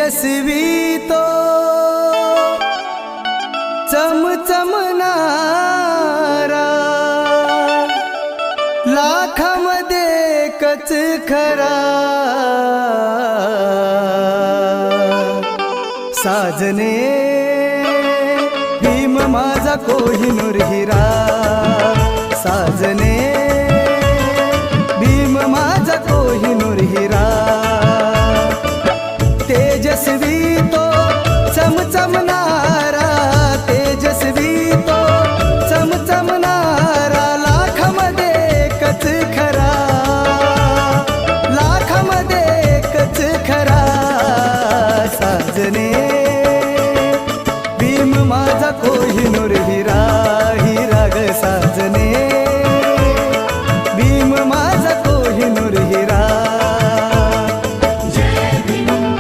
तेजस्वी तो चमचमणारा, लाखामध्ये एकच खरा, साजने भीम माझा कोहिनूर हिरा, साजने भीम माझा कोहिनूर हिरा, तेजस्वी तो चमचमणारा, तेजस्वी तो चमचमणारा, लाखामध्ये एकच खरा, लाखामध्ये एकच खरा, साजने